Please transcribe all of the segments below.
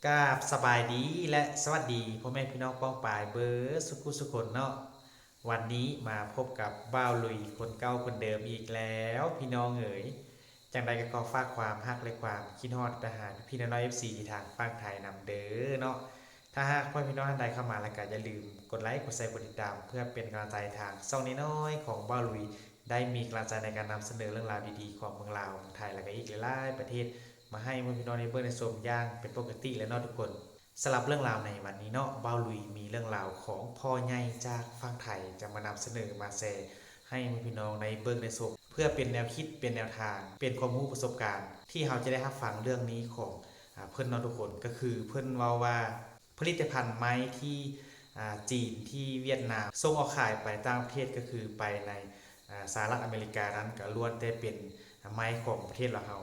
กราบสบายดีและสวัสดีพ่อแม่พี่น้องป้องปายเบอร์สุขุสุคนเนาะวันนี้มาพบกับบ้าวลุยคนเก่าคนเดิมอีกแล้วพี่น้องเอ๋ยจังใดก็ขอฝากความฮักและความคิดฮอดไปหาพี่น้องเอฟซีที่ทางฝั่งไทยนำเด้อเนาะถ้าหากพ่อพี่น้องท่านใดเข้ามาแล้วก็อย่าลืมกดไลค์กดแชร์กดติดตามเพื่อเป็นกำลังใจทางช่องน้อยๆของบ้าวลุยได้มีกำลังใจในการนำเสนอเรื่องราวดีๆของเมืองลาวเมืองไทยและก็อีกหลายๆประเทศ มาให้พี่น้องในเบอร์ในชมย่างเป็นปกติและเนาะทุกคนสำหรับเรื่องราวในวันนี้เนาะบ้าลุยมีเรื่องราวของพ่อใหญ่จากฝั่งไทยจะมานำเสนอมาแชร์ให้พี่น้องในเบอร์ในชมเพื่อเป็นแนวคิดเป็นแนวทางเป็นความรู้ประสบการณ์ที่เราจะได้รับฟังเรื่องนี้ของเพื่อนเนาะทุกคนก็คือเพื่อนว่าผลิตภัณฑ์ไม้ที่จีนที่เวียดนามส่งออกขายไปต่างประเทศก็คือไปในสหรัฐอเมริกานั้นก็ล้วนแต่เป็นไม้ของประเทศเรา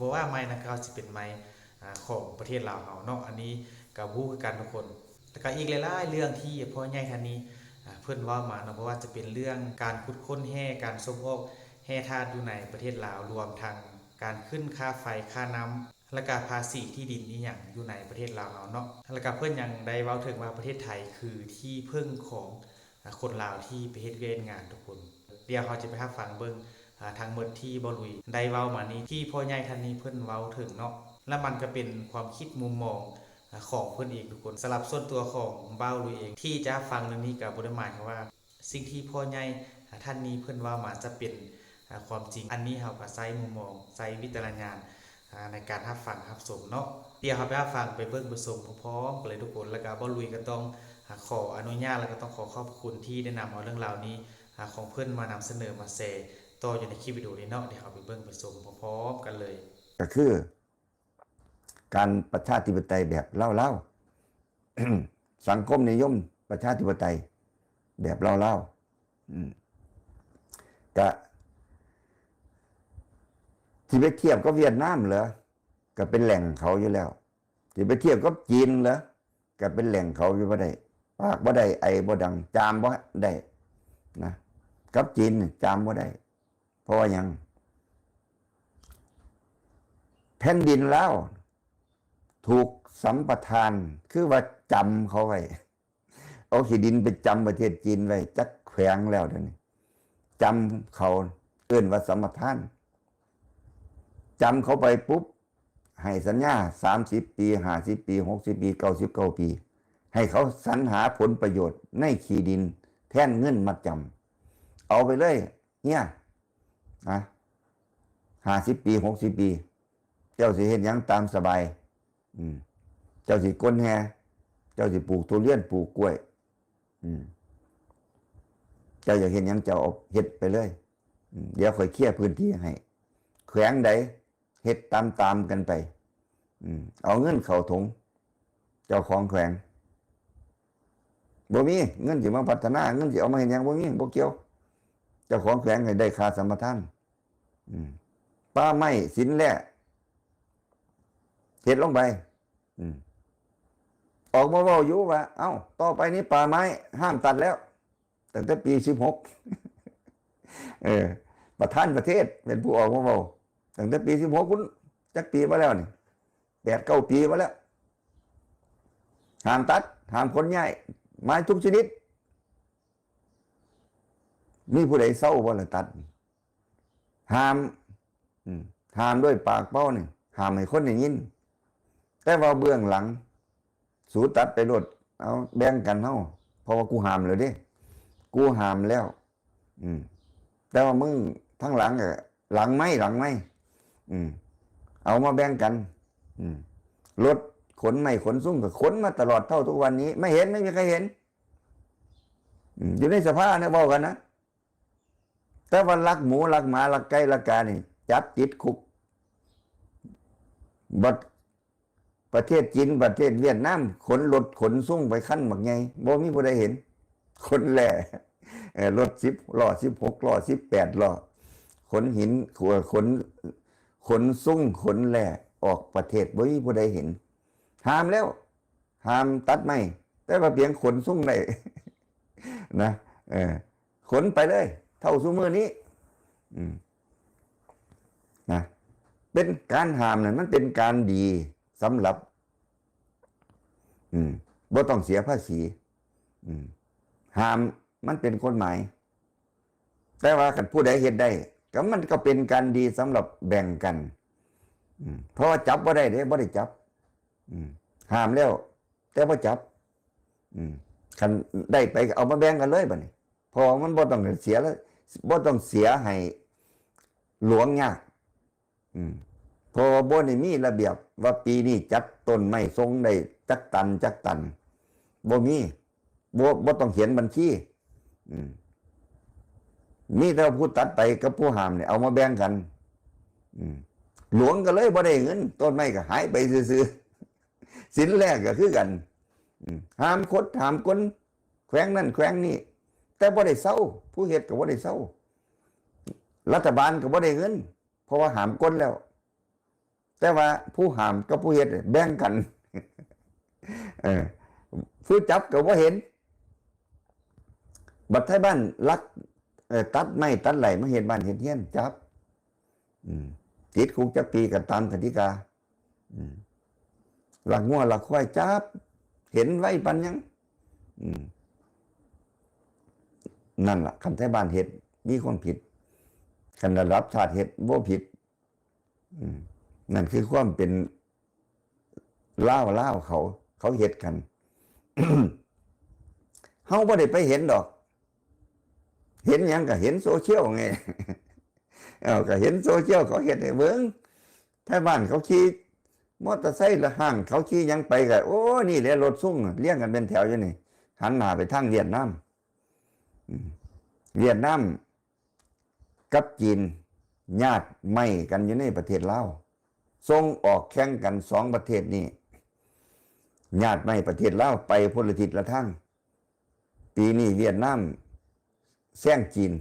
บอกว่าไม้นะครับจะเป็นไม้ของประเทศลาวเราเนาะอันนี้กับวู้กันทุกคนแต่ก็อีกหลายๆเรื่องที่พ่อใหญ่ท่านนี้เพื่อนว่ามาเนาะเพราะว่าจะเป็นเรื่องการขุดค้นแห่การส่งออกแห่ธาตุอยู่ในประเทศลาวรวมทั้งการขึ้นค่าไฟค่าน้ำและการภาษีที่ดินนี่อย่างอยู่ในประเทศลาวเราเนาะแล้วก็เพื่อนยังได้เว้าถึงว่าประเทศไทยคือที่พึ่งของคนลาวที่ไปเฮ็ดเวรงานทุกคนเดี๋ยวเขาจะไปรับฟังเบิ่งทางหมดที่บลุยได้เว้ามานี้ที่พ่อใหญ่ท่านนี้เพิ่นเว้าถึงเนาะและมันก็เป็นความคิดมุมมองของเพิ่นเองทุกคนสำหรับส่วนตัวของเบ้าลุยเองที่จะฟังเรื่องนี้กับบ่ได้หมายความว่าสิ่งที่พ่อใหญ่ท่านนี้เพิ่นเว้ามาจะเป็นความจริงอันนี้เฮาก็ใช้มุมมองใช้วิจารณญาณในการรับฟังรับชมเนาะเดี๋ยวเฮาไปรับฟังไปเบิ่งไปชมพร้อมๆกันเลยทุกคนแล้วก็บ่ลุยก็ต้องขออนุญาตแล้วก็ต้องขอขอบคุณที่ได้นำเอาเรื่องราวนี้ของเพิ่นมานำเสนอมาแชร์ต่ออยู่ในคลิปวิดีโอนี้เนาะเดี๋ยวเราไปเบิ่งไปชมพร้อมๆกันเลยก็คือการประชาธิปไตยแบบเล่าๆ สังคมนิยมประชาธิปไตยแบบเล่าๆก็ที่ไปเทียบก็เวียดนามเหรอก็เป็นแหล่งเขาอยู่แล้วที่ไปเทียบก็จีนเหรอก็เป็นแหล่งเขาอยู่บ่ได้ปากบ่ได้ไอบ่ดังจามบ่ได้นะกับจีนจามบ่ได้เพราะว่ายังแผ่นดินแล้วถูกสัมปทานคือว่าจำเขาไว้เอาขีดินไปจำประเทศจีนไว้จักแขวงแล้วเดี๋ยวนี้จำเขาเอื้นว่าสัมปทานจำเขาไปปุ๊บให้สัญญา30 ปี50 ปี60 ปี99 ปีให้เขาสรรหาผลประโยชน์ในขีดินแทนเงินมัดจำเอาไปเลยเนี่ยนะ50 ปี60 ปีเจ้าสิเห็นยังตามสบายเจ้าสิก้นแฮเจ้าสิปลูกทุเรียนปลูกกล้วยเจ้าอยากเห็นยังเจ้าเอาเฮ็ดไปเลยเดี๋ยวค่อยเคลียร์พื้นที่ให้แขวงใดเฮ็ดตามกันไปเอาเงินเข้าถุงเจ้าของแขวงบ่มีเงินสิมาพัฒนาเงินสิเอามาเห็นยังบ่มีบ่เกี่ยวเจ้าของแขวงให้ได้ค่าสัมปทานป่าไม้สินแร่เฮ็ดลงไปออกมาเว้าอยู่ว่าเอ้าต่อไปนี้ป่าไม้ห้ามตัดแล้วตั้งแต่ปี16ประธานประเทศเป็นผู้ออกมาเว้าตั้งแต่ปี16คุณจักปีมาแล้วนี่8-9 ปีมาแล้วห้ามตัดห้ามขนย้ายไม้ทุกชนิดมีผู้ใดเศร้าบ่ล่ะตัดห้ามห้ามด้วยปากเป้านี่ห้ามให้คนได้ยินแต่ว่าเบื้องหลังสูตัดไปรถเอาแบ่งกันเฮาเพราะว่ากูห้ามแล้วเด้กูห้ามแล้วแต่ว่ามึงทั้งหลังหลังไม่เอามาแบ่งกันรถขนไม่ขนซุ้มก็ขนมาตลอดเท่าทุกวันนี้ไม่เห็นไม่มีใครเห็นอยู่ในสภาพเนี่ยบอกกันนะแต่ว่าลักหมูลักหมาลักไก่ลักกานี่จับติดคุกบัดประเทศจีนประเทศเวียดนามขนรถขนซุ้งไปขั้นบักไงบ่มีผู้ใดเห็นคนแหล่รถ10 ล้อ16 ล้อ18 ล้อขนหินขนซุ้งขนแหล่ออกประเทศบ่มีผู้ใดเห็นห้ามแล้วห้ามตัดไม้แต่ว่าเพียงขนซุ้งได้นะขนไปเลยเท่าซุมื้อนี้นะเป็นการห้ามนั่นมันเป็นการดีสำหรับ บ่ต้องเสียภาษีห้ามมันเป็นกฎหมายแต่ว่าคันผู้ใดเฮ็ดได้ก็มันก็เป็นการดีสำหรับแบ่งกันเพราะว่าจับบ่ได้เด้บ่ได้จับห้ามแล้ว แต่บ่จับคันได้ไปก็เอามาแบ่งกันเลยบัดนี้เพอมันบ่ต้องเสียแล้วบ่ต้องเสียให้หลวงยากเพราะว่าบ่ได้มีระเบียบว่าปีนี้จัดต้นไม้ทรงได้จักตันบ่มีบ่ต้องเขียนบัญชีมีแต่ผู้ตัดไปกับผู้ห้ามเนี่ยเอามาแบ่งกันหลวงก็เลยบ่ได้เงินต้นไม้ก็หายไปซื่อๆสินแรกก็คือกันห้ามคดห้ามคนแขวงนั่นแขวงนี่แต่บ่ได้เศร้าผู้เฮ็ดก็บ่ได้เศร้ารัฐบาลก็บ่ได้เงินเพราะว่าห้ามคนแล้วแต่ว่าผู้ห้ามกับผู้เฮ็ดแบ่งกันผู้จับก็บ่เห็นบัดไทยบ้านลักตัดไม้ตัดไหลมาเฮ็ดบ้านเฮ็ดเฮียนจับติดคุกจักปีกันตามกติกาหลักงัวหลักควายจับเห็นไว้ปันยังนั่นล่ะคันไทยบ้านเฮ็ดมีความผิดคันระดับชาติเฮ็ดบ่ผิดนั่นคือความเป็นล่าวเขาเฮ็ดกัน เฮาบ่ได้ไปเห็นดอกเห็นหยังก็เห็นโซเชียลไงก็เห็นโซเชียลเขาเฮ็ดให้เบิ่งถ้าบ้านเขาขี่มอเตอร์ไซค์ละห้างเขาขี่ยังไปก็โอ้นี่แหละรถซุ่งเลี้ยงกันเป็นแถวอยู่นี่หันหน้าไปทางเวียดนามกับจีนญาติไม่กันอยู่ในประเทศลาวส่งออกแข่งกัน2ประเทศนี้ญาติไม่ประเทศลาวไปพลทิศละทางปีนี้เวียดนามแซงจีน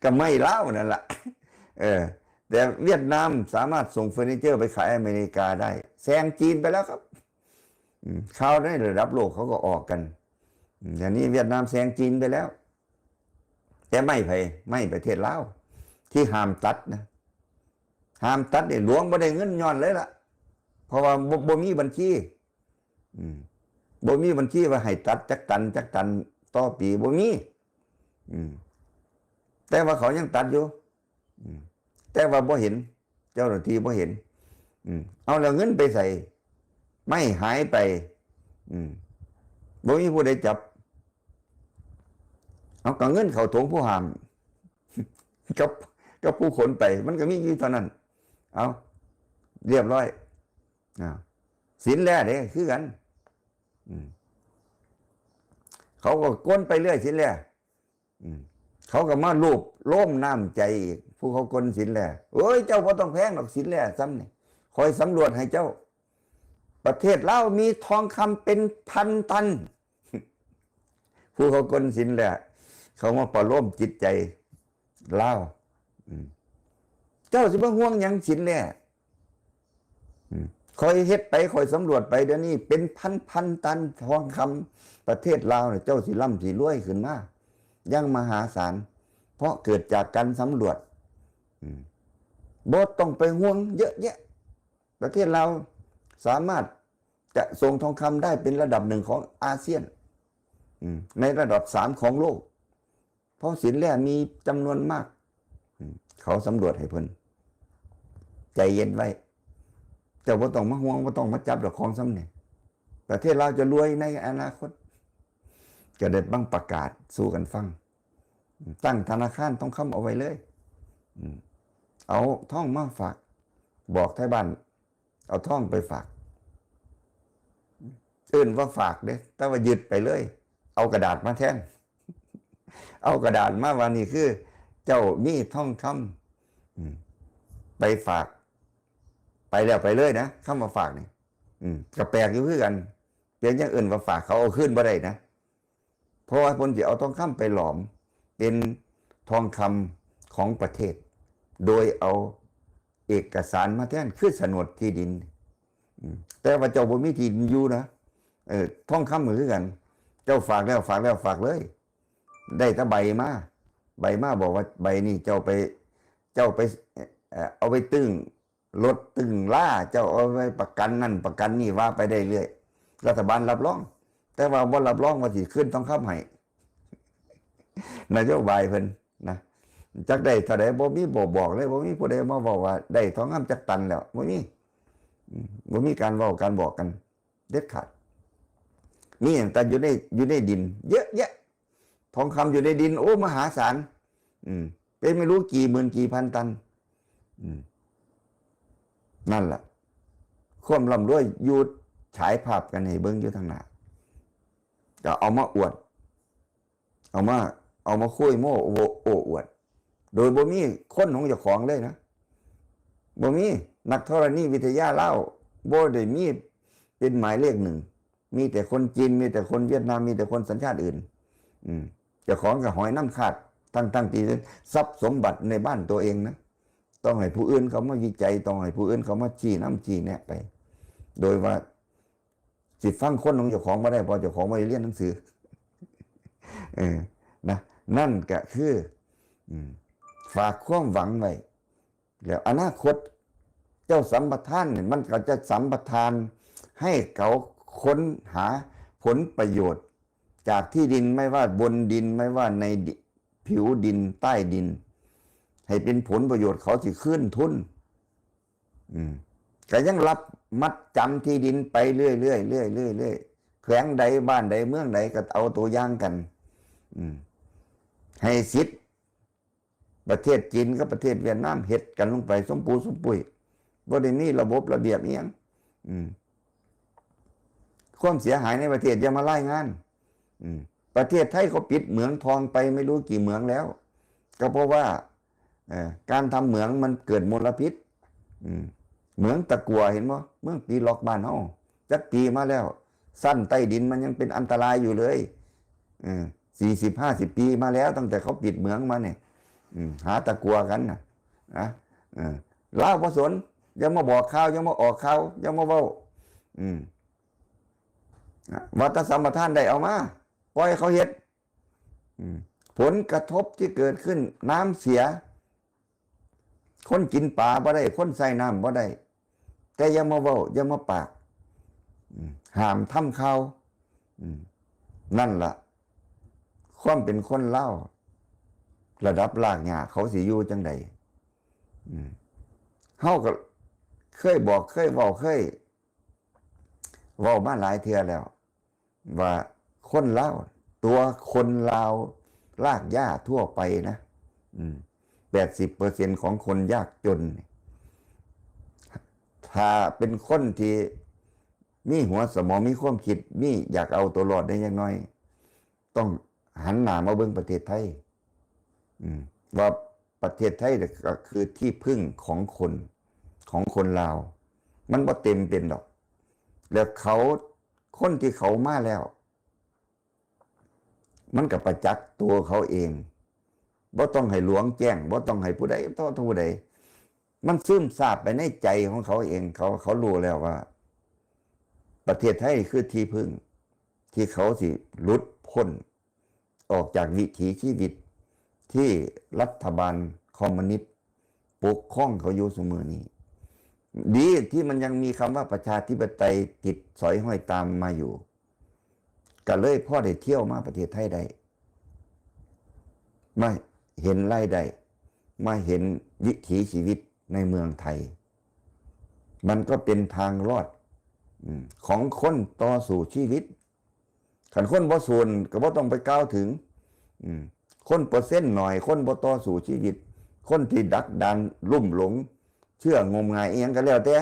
ก็ไม่ลาวนั่นแหละแต่เวียดนามสามารถส่งเฟอร์นิเจอร์ไปขายอเมริกาได้แซงจีนไปแล้วครับข่าวในระดับโลกเขาก็ออกกันอย่างนี้เวียดนามแซงจีนไปแล้วแต่ไม่ประเทศลาวที่ห้ามตัดนะห้ามตัดเนี่ยหลวงบ่ได้เงินย้อนเลยล่ะเพราะว่าบ่มีบัญชีบ่มีบัญชีว่าให้ตัดจักตันต่อปีบ่มีแต่ว่าเขายังตัดอยู่แต่ว่าบ่เห็นเจ้าหน้าที่บ่เห็นเอาแล้วเงินไปใส่ไม่หายไปบ่มีผู้ใดจับเอาก็เงินเข้าถุงผู้ห้ามกับผู้ขนไปมันก็มีอยู่เท่านั้นเอาเรียบร้อยสินแร่เด้คือกันเขาก็ก้นไปเรื่อยสินแร่เขาก็มาลูบโล้มน้ำใจอีกผู้เขาก้นสินแร่เอ้ยเจ้าบ่ต้องแพงหรอกสินแร่ซ้ำนี่คอยสำรวจให้เจ้าประเทศลาวมีทองคำเป็นพันตันผู้เขาก้นสินแร่เขามาประโลมจิตใจลาวเจ้าสิบ่ห่วงหยังสินแร่คอยเฮ็ดไปคอยสำรวจไปเดี๋ยวนี้เป็นพันตันทองคำประเทศลาวเนี่ยเจ้าสิร่ำสิรวยขึ้นมายังมหาศาลเพราะเกิดจากการสำรวจบ่ต้องไปห่วงเยอะแยะประเทศเราสามารถจะส่งทองคำได้เป็นระดับ1ของอาเซียนในระดับ3ของโลกเพราะสินแร่มีจำนวนมากเขาสำรวจให้เพิ่นใจเย็นไว้เจ้าบ่ต้องมาห่วงบ่ต้องมาจับดอกของซ้ำนี่ประเทศเราจะรวยในอนาคตจะได้บังประกาศสู่กันฟังตั้งธนาคารทองคำเอาไว้เลยเอาทองมาฝากบอกไทยบ้านเอาทองไปฝากว่าฝากเด้แต่ว่ายึดไปเลยเอากระดาษมาแทนเอากระดาษมาว่านี่คือเจ้ามีทองคำไปฝากไปแล้วไปเลยนะคำมาฝากนี่ก็แปลกอยู่คือกันเพียงอย่างอื่นว่าฝากเขาเอาขึ้นบ่ได้นะเพราะว่าคนจะเอาทองคำไปหลอมเป็นทองคำของประเทศโดยเอาเอกสารมาแทนคือโฉนดที่ดินแต่ว่าเจ้าบ่มีที่ดินอยู่นะทองคำเหมือนกัน เจ้าฝากแล้วฝากเลย ได้แต่ใบมาบอกว่าใบนี้เจ้าไปเอาไปตึ้ง รถตึงล่าเจ้าเอาไว้ประกันนั่นประกันนี่ว่าไปได้เรื่อยรัฐบาลรับรองแต่ว่าบ่รับรองว่าสิขึ้นต้องคำให้นโยบายเพิ่นนะจักได้เท่าใดบ่มีบอกเลยบ่มีผู้ใดมาบอกว่าได้ทองคำจักตันแล้วบ่มีบ่มีการเว้าการบอกกันเด็ดขาดมีอย่างแต่อยู่ในดินเยอะแยะทองคำอยู่ในดินโอ้มหาศาลเป็นไม่รู้กี่หมื่นกี่พันตันนั่นแหละความร่ำรวยอยู่ฉายภาพกันให้เบิ่งอยู่ทางหน้าก็เอามาอวดเอามาคุยโม้โอ้อวดโดยบ่มีคนของเจ้าของเลยนะบ่มีนักธรณีวิทยาเล่าบ่ได้มีเป็นหมายเลขหนึ่งมีแต่คนจีนมีแต่คนเวียดนามมีแต่คนสัญชาติอื่นเจ้าของกับหอยน้ำขาดตั้งตีทรัพย์สมบัติในบ้านตัวเองนะต้องให้ผู้อื่นเขามาวิจัยต้องให้ผู้อื่นเขามาชี้น้ำชี้แนะไปโดยว่าสิฟังคนของเจ้าของมาได้พอเจ้าของมาเรียนหนังสือนะนั่นก็คือฝากความหวังไว้แล้วอนาคตเจ้าสัมปทานเนี่ยมันก็จะสัมปทานให้เขาค้นหาผลประโยชน์จากที่ดินไม่ว่าบนดินไม่ว่าในผิวดินใต้ดินให้เป็นผลประโยชน์เขาสิขึ้นทุนก็ยังรับมัดจำที่ดินไปเรื่อยแขวงใดบ้านใดเมืองใดก็เอาตัวอย่างกันให้สิทธิ์ประเทศจีนกับประเทศเวียดนามเฮ็ดกันลงไปสมปูสมปุยบ่ได้มีระบบระเบียบอีหยังความเสียหายในประเทศอย่ามารายงานประเทศไทยเขาปิดเหมืองทองไปไม่รู้กี่เหมืองแล้วก็เพราะว่าการทำเหมืองมันเกิดมลพิษเหมืองตะกั่วเห็นมั้ยเมืองปีล็อกบ้านเฮาจักปีมาแล้วสั้นใต้ดินมันยังเป็นอันตรายอยู่เลย40-50 ปีมาแล้วตั้งแต่เขาปิดเหมืองมาเนี่ยหาตะกั่วกันนะลาวบ่สนยังมาบอกข่าวยังมาออกข่าวยังมาเว้าวัฒนสัมปทานได้เอามาปล่อยเขาเฮ็ดผลกระทบที่เกิดขึ้นน้ำเสียคนกินปลาบ่ได้คนใส่น้ำบ่ได้แต่ยังมาเว้ายังมาปากห้ามทำข่าวนั่นล่ะความเป็นคนเล่าระดับรากหญ้าเขาสิอยู่จังใดเฮาก็เคยบอกเคยเว้ามาหลายเทื่อแล้วว่าคนลาวตัวคนลาวรากหญ้าทั่วไปนะ80% ของคนยากจนถ้าเป็นคนที่มีหัวสมองมีความคิดมีอยากเอาตัวรอดได้อย่างน้อยต้องหันหน้ามาเบิ่งประเทศไทยว่าประเทศไทยก็คือที่พึ่งของคนลาวมันบ่เต็มเป็นดอกแล้วเขาคนที่เขามาแล้วมันก็ประจักษ์ตัวเขาเองบ่ต้องให้หลวงแจ้งบ่ต้องให้ผู้ใดผู้ใดมันซึมซาบไปในใจของเขาเองเขารู้แล้วว่าประเทศไทยคือที่พึ่งที่เขาสิหลุดพ้นออกจากวิถีชีวิตที่รัฐบาลคอมมิวนิสต์ปกครองเขาอยู่เสมอนี้ดีที่มันยังมีคำว่าประชาธิปไตยติดสอยห้อยตามมาอยู่ก็เลยพ่อได้เที่ยวมาประเทศไทยได้มาเห็นรายได้มาเห็นวิถีชีวิตในเมืองไทยมันก็เป็นทางรอดของคนต่อสู่ชีวิตขันคนบ่ส่วนก็บ่ต้องไปก้าวถึงคนเปอร์เซ็นต์หน่อยคนบ่ต่อสู่ชีวิตคนที่ดักดันลุ่มหลงเชื่องมงายเอียงก็แล้วแต่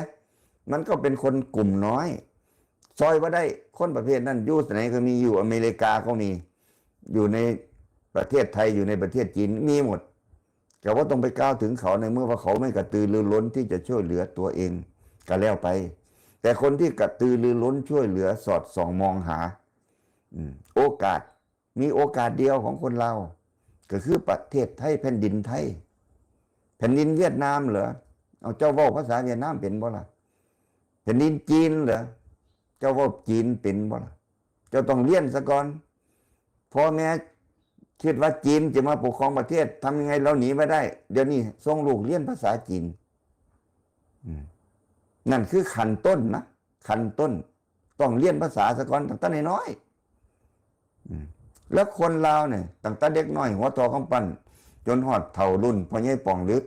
มันก็เป็นคนกลุ่มน้อยซอยว่าได้คนประเภทนั้นอยู่ไหนก็มีอยู่อเมริกาก็มีอยู่ในประเทศไทยอยู่ในประเทศจีนมีหมดแต่ว่าต้องไปก้าวถึงเขาในเมื่อว่าเขาไม่กระตือรือร้นที่จะช่วยเหลือตัวเองก็แล้วไปแต่คนที่กระตือรือร้นช่วยเหลือสอดส่องมองหาโอกาสมีโอกาสเดียวของคนเราก็คือประเทศไทยแผ่นดินไทยแผ่นดินเวียดนามเหรอเอาเจ้าเว้าภาษาเวียดนามเป็นบ่ล่ะแผ่นดินจีนเหรอเจ้าเว้าจีนเป็นบ่ล่ะเจ้าต้องเรียนซะก่อนพ่อแม่คิดว่าจีนจะมาปกครองประเทศทำยังไงเราหนีไม่ได้เดี๋ยวนี้ส่งลูกเรียนภาษาจีน อืมนั่นคือขั้นต้นนะขั้นต้นต้องเรียนภาษาสะก่อนตั้งแต่น้อยๆแล้วคนลาวเนี่ยตั้งแต่เด็กน้อยหัวโตกำปั้นจนฮอดเฒ่ารุ่นพ่อใหญ่ป่องลึก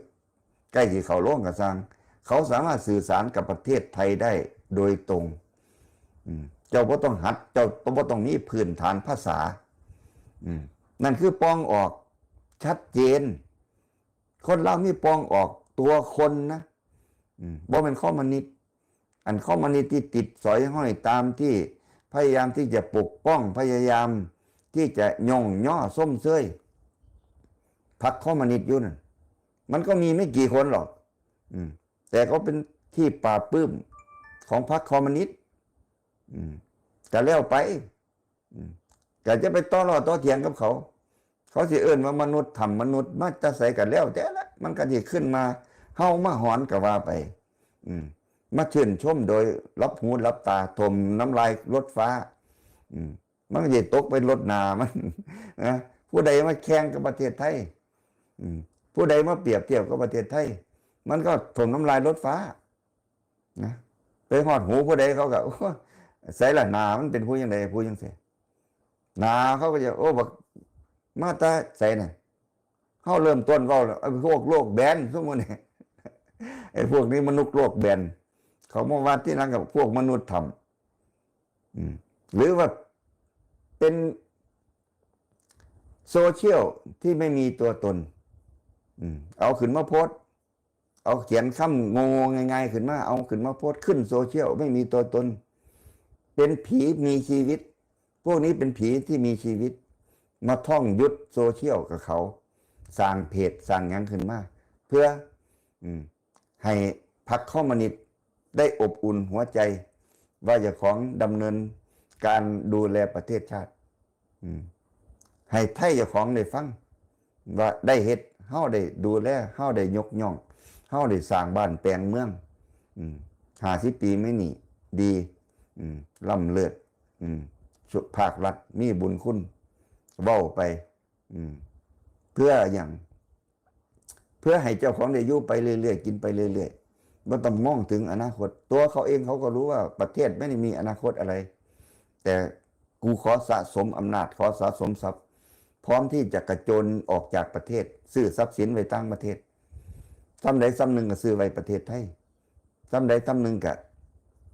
ใกล้ที่เขาโล่งกระซังเขาสามารถสื่อสารกับประเทศไทยได้โดยตรงเจ้าบ่ต้องหัดเจ้าบ่ต้องมีพื้นฐานภาษานั่นคือปองออกชัดเจนคนลาวมีปองออกตัวคนนะบ่เป็นคอมมิวนิสต์อันคอมมิวนิสต์ที่ติดสอยห้อยตามที่พยายามที่จะปกป้องพยายามที่จะย่องย่อส้มเซ้ยพรรคคอมมิวนิสต์อยู่นั่นมันก็มีไม่กี่คนหรอกแต่เขาเป็นที่ปราบปลื้มของพรรคคอมมิวนิสต์จะแล้วไปก็จะไปต่อรอต่อเถียงกับเขาสิเอิ้นว่ามนุษย์ทำมนุษย์มาจะใส่กันแล้วแต่ละมันก็สิขึ้นมาเฮามาหอนก็ว่าไปมาชื่นชมโดยรับหูรับตาถมน้ำลายรถฟ้ามันก็จะตกไปรถนามันนะผู้ใดมาแข่งกับประเทศไทยผู้ใดมาเปรียบเทียบกับประเทศไทยมันก็ถมน้ำลายรถฟ้านะไปหอดหูผู้ใดเขาก็ใส่ละนามันเป็นผู้ยังไงผู้ยังไงนาเขาก็จะโอ้บักมาตาใส่น่ะเขาเริ่มต้นเขาไอ้พวกโลกแบนทุกคนเนี่ยไอ้พวกนี้มนุษย์โลกแบนเขามาวัดที่นั่นกับพวกมนุษย์ทำหรือว่าเป็นโซเชียลที่ไม่มีตัวตนเอาขึ้นมาโพสเอาเขียนคำงงๆง่ายๆขึ้นมาเอาขึ้นมาโพสขึ้นโซเชียลไม่มีตัวตนเป็นผีมีชีวิตพวกนี้เป็นผีที่มีชีวิตมาท่องยุดโซเชียลกับเขาสร้างเพจสร้างยังขึ้นมาเพื่อให้พรรคคอมมิวนิสต์ได้อบอุ่นหัวใจว่าจะของดำเนินการดูแลประเทศชาติให้ไทยเจ้าของได้ฟังว่าได้เฮ็ดเฮาได้ดูแลเฮาได้ยกย่องเฮาได้สร้างบ้านแปลงเมือง50 ปีไม่หนีดีล่ำเลิศสุภาครัฐมีบุญคุณเว้าไปเพื่ออย่างเพื่อให้เจ้าของได้อยู่ไปเรื่อยๆกินไปเรื่อยๆไม่ต้องมองถึงอนาคตตัวเขาเองเขาก็รู้ว่าประเทศไม่ได้มีอนาคตอะไรแต่กูขอสะสมอำนาจขอสะสมทรัพย์พร้อมที่จะกระโจนออกจากประเทศซื้อทรัพย์สินไว้ต่างประเทศซ้ำใดซ้ำหนึ่งก็ซื้อไว้ประเทศไทยซ้ำใดซ้ำหนึ่งก็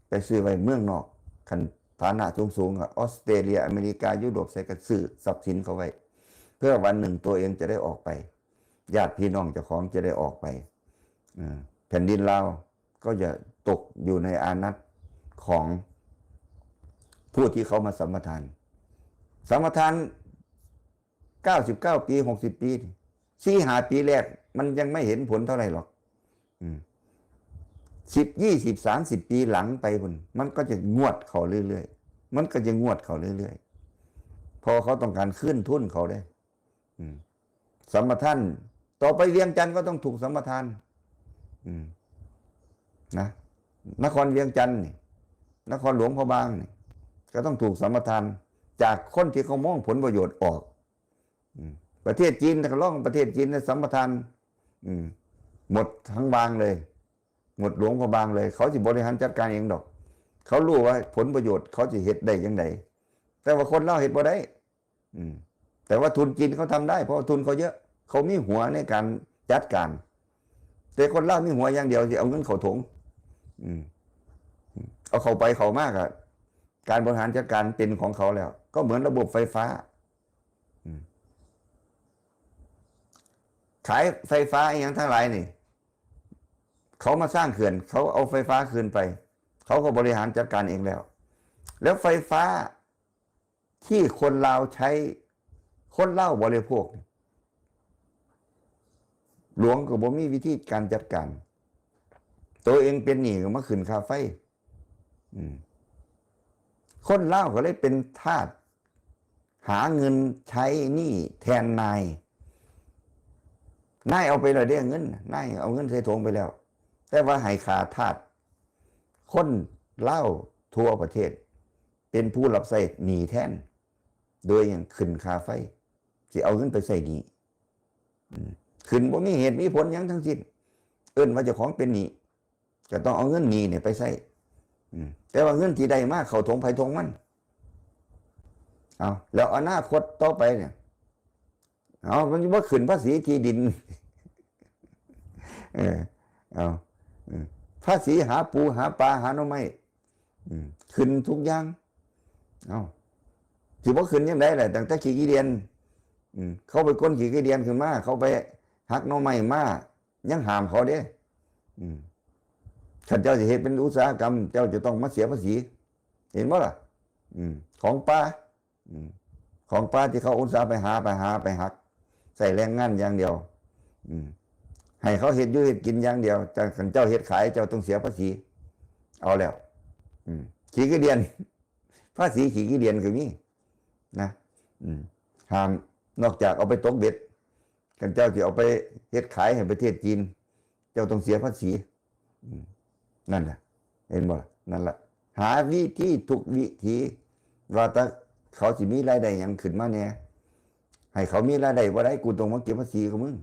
ไปซื้อไว้เมืองนอกคันฐานะสูงๆออสเตรเลียอเมริกายุโรปใส่กระซื้อทรัพย์สินเขาไว้เพื่อวันหนึ่งตัวเองจะได้ออกไปญาติพี่น้องเจ้าของจะได้ออกไปแผ่นดินลาวก็จะตกอยู่ในอานัตของผู้ที่เขามาสัมปทาน99 ปี60 ปี4-5 ปีแรกมันยังไม่เห็นผลเท่าไหร่หรอก10 20 30 ปีหลังไปมันก็จะงวดเขาเรื่อยๆมันก็จะงวดเขาเรื่อยๆพอเขาต้องการขึ้นทุนเขาได้สัมปทานต่อไปเวียงจันทร์ก็ต้องถูกสัมปทานนะนครเวียงจันทร์นี่นครหลวงพระบางนี่ก็ต้องถูกสัมปทานจากคนที่เขามองผลประโยชน์ออกประเทศจีนถ้าล่องประเทศจีนสัมปทานหมดทั้งบางเลยหมดหลวงพระบางเลยเขาจะบริหารจัดการเองดอกเขารู้ว่าผลประโยชน์เขาจะเหตุได้ยังไงแต่ว่าคนเล่าเหตุบ่ได้แต่ว่าทุนจีนเขาทำได้เพราะทุนเขาเยอะเขามีหัวในการจัดการแต่คนเล่ามีหัวอย่างเดียวจะเอาเงินเขาถงเอาเขาไปเขามากอะการบริหารจัดการเป็นของเขาแล้วก็เหมือนระบบไฟฟ้าขายไฟฟ้าอย่างทั้งหลายนี่เขามาสร้างเขื่อนเขาเอาไฟฟ้าคืนไปเขาก็บริหารจัดการเองแล้วไฟฟ้าที่คนลาวใช้คนเล่าบริโภคหลวงก็บ่มีวิธีการจัดการตัวเองเป็นหนี้ก็มาขึ้นค่าไฟคนเล่าก็เลยเป็นทาสหาเงินใช้หนี้แทนนายเอาไปเลยได้เงินนายเอาเงินใส่ถุงไปแล้วแต่ว่าให้ขาทาสคนเล่าทั่วประเทศเป็นผู้รับใช้หนี้แทนโดยอย่างขึ้นค่าไฟที่เอาเงินไปใส่หนี้ขึ้นบ่มีเหตุมีผลอย่างทั้งสิ้นเอิ้นว่าเจ้าของเป็นหนี้ ก็ต้องเอาเงินหนี้เนี่ยไปใช้แต่ว่าเงินที่ได้มาเข้าถงไผถงมันเอาแล้วอนาคตต่อไปเนี่ยเอามันว่าขึ้นภาษีที่ดินเอาภาษีหาปูหาปลาหาหน่อไม้ขึ้นทุกอย่างเอาถือว่าขึ้นยังไงแหละตั้งแต่ขี้เกียจเขาไปก้นขี้เกียจขึ้นมาเขาไปหักหน่อไม้มายังห้ามเขาเด้ถ้าเจ้าจะเห็นเป็นอุตสาหกรรมเจ้าจะต้องมาเสียภาษีเห็นไหมล่ะของป่าของป่าที่เขาอุตสาห์ไปหักใส่แรงงานอย่างเดียวให้เขาเห็ดอยู่เห็ดกินอย่างเดียวแต่เจ้าเห็ดขายเจ้าต้องเสียภาษีเอาแล้วขี้เกียจภาษีขี้เกียจก็มีนะห้ามนอกจากเอาไปตกเบ็ดกันเจ้าที่เอาไปเฮ็ดขายให้ประเทศจีนเจ้าต้องเสียภาษีนั่นแหละเห็นบ่ล่ะนั่นแหละหาวิธีทุกวิธีว่าแต่เขาสิมีรายได้หยังขึ้นมาเนี่ยให้เขามีรายได้บ่ได้กูต้องมาเก็บภาษีกับมึง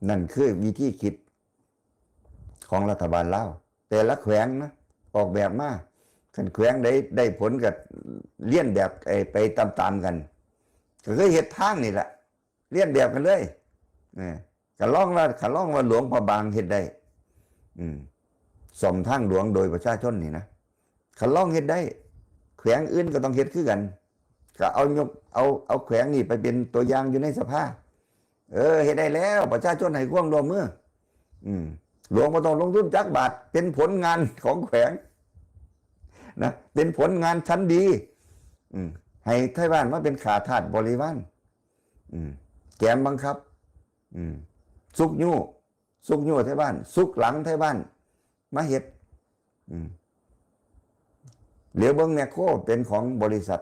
นั่นคือวิธีคิดของรัฐบาลลาวแต่ละแขวงนะออกแบบมาคันแขวงได้ผลกับเลียนแบบไปตามๆกันก็คือเฮ็ดทางนี่แหละเลียนแบบกันเลยก็ลองว่าหลวงพระบางเฮ็ดได้ซ่อมทางหลวงโดยประชาชนนี่นะขันลองเฮ็ดได้แขวงอื่นก็ต้องเฮ็ดคือกันก็เอาแขวงนี่ไปเป็นตัวอย่างอยู่ในสภาเฮ็ดได้แล้วประชาชนให้ความร่วมมือหลวงบ่ต้องลงทุนจักบาทเป็นผลงานของแขวงนะเป็นผลงานชั้นดีให้ไทบ้านมาเป็นขาทาสบริวารแกมบังคับสุกยู่ไทบ้านสุกหลังไทบ้านมาเฮ็ดเหลียวเบิ้งแมคโครเป็นของบริษัท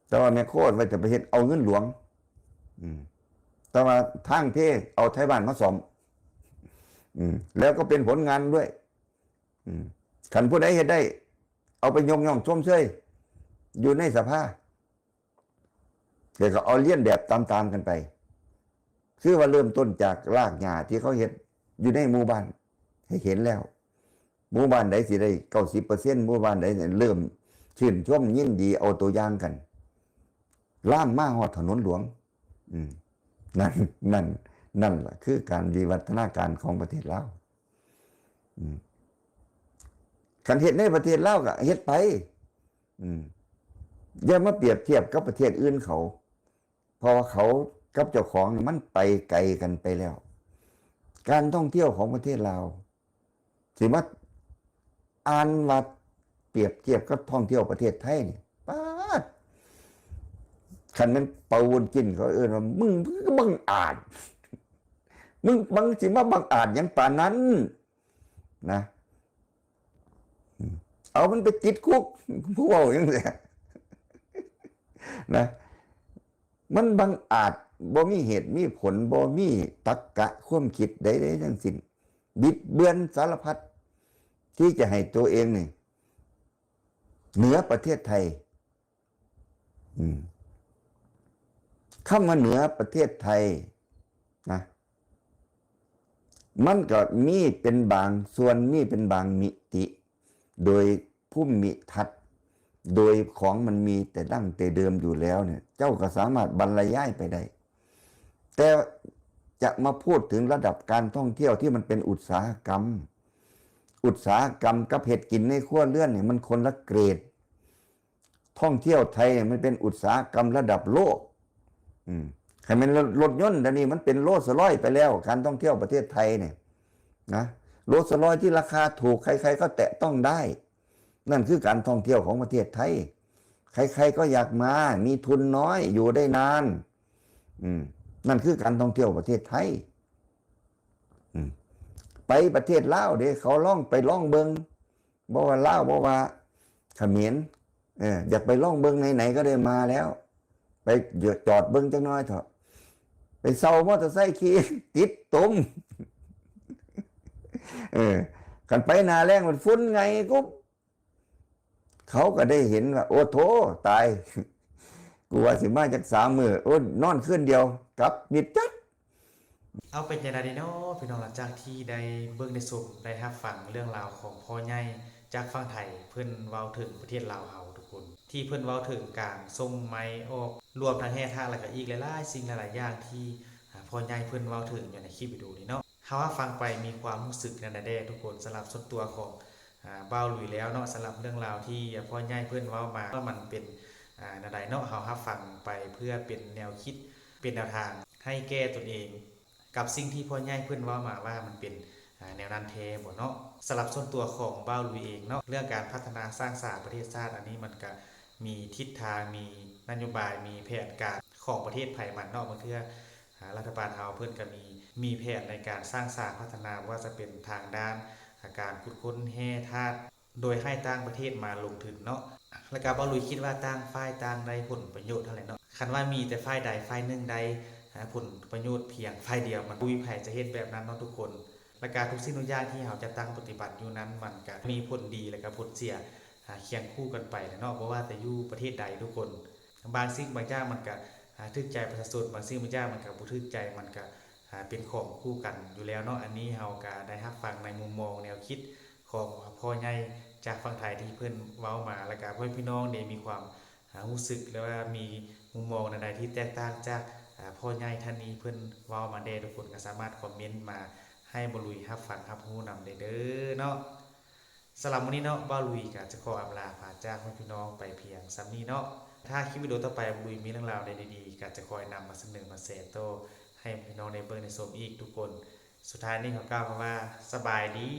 แต่ว่าแมคโครไว้จะไปเฮ็ดเอาเงินหลวงแต่ว่าทางเทเอาไทบ้านมาซ่อมแล้วก็เป็นผลงานด้วยขันผู้ใดเฮ็ดได้เอาไปยกย่องชมเชยอยู่ในสภาเดี๋ยวก็เอาเลียนแบบตามกันไปคือว่าเริ่มต้นจากรากหญ้าที่เขาเฮ็ดอยู่ในหมู่บ้านให้เห็นแล้วหมู่บ้านใดสิได้90%หมู่บ้านใดเริ่มชื่นชมยินดีเอาตัวอย่างกันล่ามมาฮอดถนนหลวงนั่นแหละคือการวิวัฒนาการของประเทศลาวการเฮ็ดในประเทศลาวก็เฮ็ดไปอย่ามาเปรียบเทียบกับประเทศอื่นเขาเพราะว่าเขากับเจ้าของมันไปไกลกันไปแล้วการท่องเที่ยวของประเทศลาวสิมาอ่านว่าเปรียบเทียบกับท่องเที่ยวประเทศไทยนี่ป๊าดคันนั้นเป่าวนกินเขาว่ามึงก็บังอาจมึงบังสิมาบังอาจอย่างป่านนั้นนะเอามันไปติดคุกผู้เว้าอย่างนี้นะมันบังอาจบ่มีเหตุมีผลบ่มีตรรกะความคิดใดๆทั้งสิ้นบิดเบือนสารพัดที่จะให้ตัวเองนี่เหนือประเทศไทยคำว่าเหนือประเทศไทยนะมันก็มีเป็นบางส่วนมีเป็นบางมิติโดยภูมิทัศน์โดยของมันมีแต่ดั้งแต่เดิมอยู่แล้วเนี่ยเจ้าก็สามารถบรรยายไปได้แต่จะมาพูดถึงระดับการท่องเที่ยวที่มันเป็นอุตสาหกรรมกับเห็ดกินในครัวเรือนเนี่ยมันคนละเกรดท่องเที่ยวไทยเนี่ยมันเป็นอุตสาหกรรมระดับโลกใครมันรถยนต์เดี๋ยวนี้มันเป็นโลดสลอยไปแล้วการท่องเที่ยวประเทศไทยเนี่ยนะโลดสลอยที่ราคาถูกใครๆก็แตะต้องได้นั่นคือการท่องเที่ยวของประเทศไทยใครๆก็อยากมามีทุนน้อยอยู่ได้นานนั่นคือการท่องเที่ยวประเทศไทยไปประเทศลาวเด้เขาไปล่องเบิงบ่ว่าลาวบ่ว่าเขมรอยากไปล่องเบิงไหนๆก็ได้มาแล้วไปจอดเบิงจังน้อยเถอะไปเซามอเตอร์ไซค์ขี่ติดตุ่มกันไปนาแรงมันฟุ้นไงกุ๊บเขาก็ได้เห็นว่าโอ้โถตายกูว่าสิมาจาก3 มื้อโอ้นอนคืนเดียวกลับมิดจัด เอาเป็นยังไงเนาะพี่น้องหลังจากที่ได้เบิ่งได้ชมได้รับฟังเรื่องราวของพ่อใหญ่จากฝั่งไทยเพิ่นเว้าถึงประเทศลาวเฮาทุกคนที่เพิ่นเว้าถึงการส่งไม้ออกรวมทั้งแห่ทางแล้วก็อีกหลายๆสิ่งหลายๆอย่างที่พ่อใหญ่เพิ่นเว้าถึงอยู่ในคลิปวิดีโอนี้เนาะเฮาฟังไปมีความรู้สึกนั่นแหละทุกคนสำหรับส่วนตัวของบ่าวหลุยแล้วเนาะสำหรับเรื่องราวที่พ่อใหญ่เพิ่นเว้ามาว่ามันเป็นแนวใดเนาะเฮารับฟังไปเพื่อเป็นแนวคิดเป็นแนวทางให้แก้ตนเอง กับสิ่งที่พ่อใหญ่เพิ่นเว้ามาว่ามันเป็นแนวนั้นแท้บ่เนาะสำหรับส่วนตัวของบ้าวลุยเองเนาะเรื่องการพัฒนาสร้างสรรค์ประเทศชาติอันนี้มันก็มีทิศทางมีนโยบายมีแผนการของประเทศไผมันเนาะบางเทื่อรัฐบาลเฮาเพิ่นก็มีแผนในการสร้างสรรค์พัฒนาว่าจะเป็นทางด้านการขุดค้นแร่ธาตุโดยให้ต่างประเทศมาลงทุนเนาะแล้วก็บ่าวลุยคิดว่าต่างฝ่ายต่างได้ผลประโยชน์เท่าไหร่เนาะคันว่ามีแต่ฝ่ายใดฝ่ายหนึ่งใดผลประโยชน์เพียงฝ่ายเดียวมันบ่มีไผจะเฮ็ดแบบนั้นเนาะทุกคนและการทุกสิ่งทุกอย่างที่เราจะตั้งปฏิบัติอยู่นั้นมันก็มีผลดีและก็ผลเสียเคียงคู่กันไปเนาะบ่ว่าแต่อยู่ประเทศใดทุกคนบางสิ่งบางอย่างมันก็ถูกใจประชาชนบางสิ่งบางอย่างมันก็บ่ถูกใจมันก็เป็นของคู่กันอยู่แล้วเนาะอันนี้เราก็ได้รับฟังในมุมมองแนวคิดของพ่อใหญ่จากฝั่งไทยที่เพิ่นเว้ามาแล้วก็พ่อพี่น้องได้มีความรู้สึกแล้วว่ามีมุมมองใดๆที่แตกต่างจากพ่อใหญ่ท่านนี้เพิ่นเว้ามาได้ทุกคนก็สามารถคอมเมนต์มาให้บ่ลุยรับฟังรับรู้นำได้เด้อเนาะสำหรับมื้อนี้เนาะบ่ลุยก็จะขออำลาพาจากพ่อพี่น้องไปเพียงส่ำนี้เนาะถ้าคลิปวิดีโอต่อไปบ่ลุยมีเรื่องราวดีๆก็จะคอยนำมาเสนอมาแชร์ต่อให้พี่น้องได้เบิ่งได้ชมอีกทุกคนสุดท้ายนี้ขอกล่าวคำว่าสบายดี